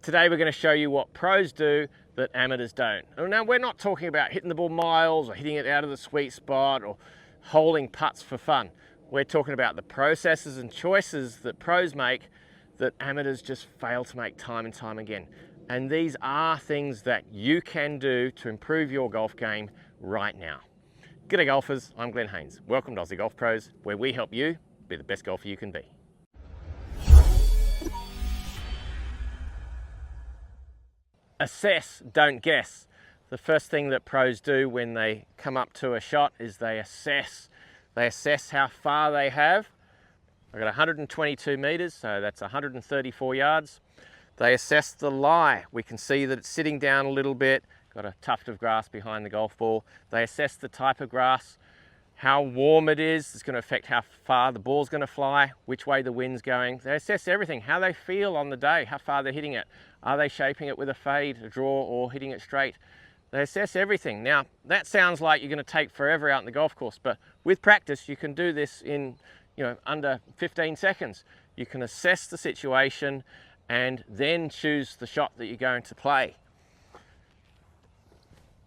Today we're going to show you what pros do that amateurs don't. Now we're not talking about hitting the ball miles or hitting it out of the sweet spot or holding putts for fun. We're talking about the processes and choices that pros make that amateurs just fail to make time and time again. And these are things that you can do to improve your golf game right now. G'day golfers, I'm Glenn Haynes. Welcome to Aussie Golf Pros, where we help you be the best golfer you can be. Assess, don't guess. The first thing that pros do when they come up to a shot is they assess. They assess how far they have. I've got 122 meters, so that's 134 yards. They assess the lie. We can see that it's sitting down a little bit, got a tuft of grass behind the golf ball. They assess the type of grass, how warm it is. It's going to affect how far the ball's going to fly, which way the wind's going. They assess everything, how they feel on the day, how far they're hitting it. Are they shaping it with a fade, a draw, or hitting it straight? They assess everything. Now, that sounds like you're going to take forever out in the golf course, but with practice, you can do this in under 15 seconds. You can assess the situation and then choose the shot that you're going to play.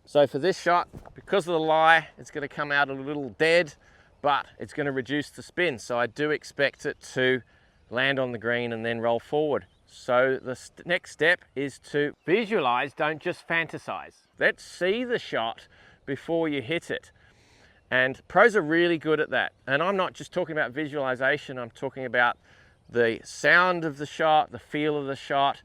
So for this shot, because of the lie, it's going to come out a little dead, but it's going to reduce the spin. So I do expect it to land on the green and then roll forward. So the next step is to visualize, don't just fantasize. Let's see the shot before you hit it. And pros are really good at that. And I'm not just talking about visualization, I'm talking about the sound of the shot, the feel of the shot.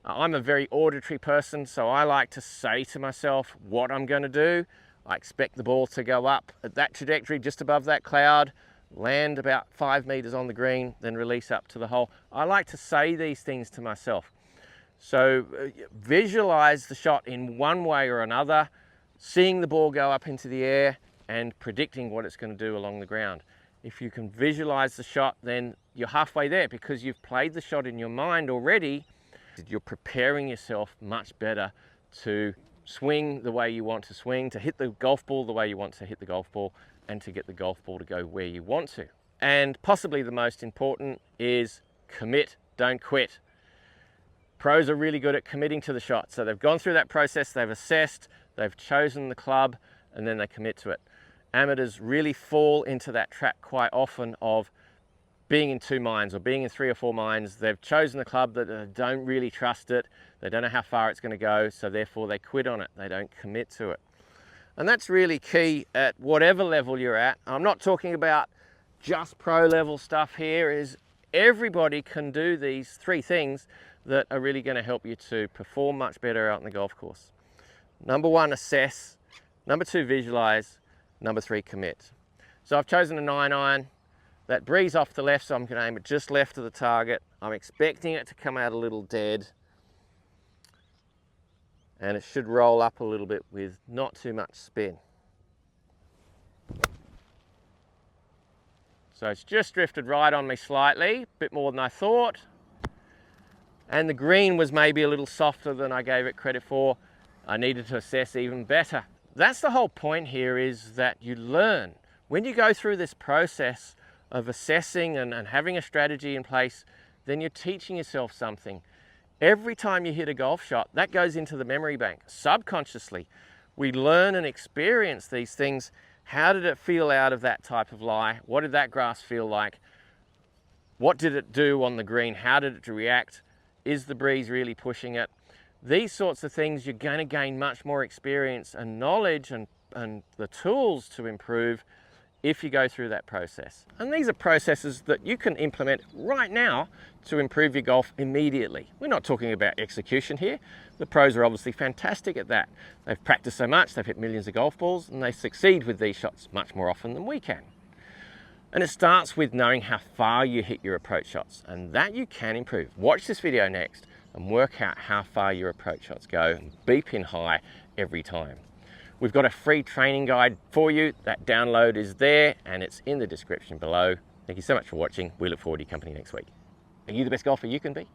I'm a very auditory person, so I like to say to myself what I'm going to do. I expect the ball to go up at that trajectory just above that cloud, land about 5 meters on the green, then release up to the hole. I like to say these things to myself. So visualize the shot in one way or another, seeing the ball go up into the air and predicting what it's going to do along the ground. If you can visualize the shot, then you're halfway there because you've played the shot in your mind already. You're preparing yourself much better to swing the way you want to swing, to hit the golf ball the way you want to hit the golf ball, and to get the golf ball to go where you want to. And possibly the most important is commit, don't quit. Pros are really good at committing to the shot. So they've gone through that process, they've assessed, they've chosen the club, and then they commit to it. Amateurs really fall into that trap quite often of being in two minds or being in 3 or 4 minds. They've chosen the club that they don't really trust it. They don't know how far it's going to go, so therefore they quit on it. They don't commit to it. And that's really key at whatever level you're at. I'm not talking about just pro level stuff here. Is everybody can do these 3 things that are really going to help you to perform much better out in the golf course. Number 1, assess. Number 2, visualize. Number 3, commit. So I've chosen a 9-iron. That breeze off the left, so I'm going to aim it just left of the target. I'm expecting it to come out a little dead. And it should roll up a little bit with not too much spin. So it's just drifted right on me slightly, a bit more than I thought. And the green was maybe a little softer than I gave it credit for. I needed to assess even better. That's the whole point here, is that you learn. When you go through this process of assessing and having a strategy in place, then you're teaching yourself something. Every time you hit a golf shot, that goes into the memory bank. Subconsciously, we learn and experience these things. How did it feel out of that type of lie? What did that grass feel like? What did it do on the green? How did it react? Is the breeze really pushing it? These sorts of things, you're going to gain much more experience and knowledge and the tools to improve if you go through that process. And these are processes that you can implement right now to improve your golf immediately. We're not talking about execution here. The pros are obviously fantastic at that. They've practiced so much, they've hit millions of golf balls, and they succeed with these shots much more often than we can. And it starts with knowing how far you hit your approach shots, and that you can improve. Watch this video next and work out how far your approach shots go and beep in high every time. We've got a free training guide for you. That download is there and it's in the description below. Thank you so much for watching. We look forward to your company next week. Are you the best golfer you can be?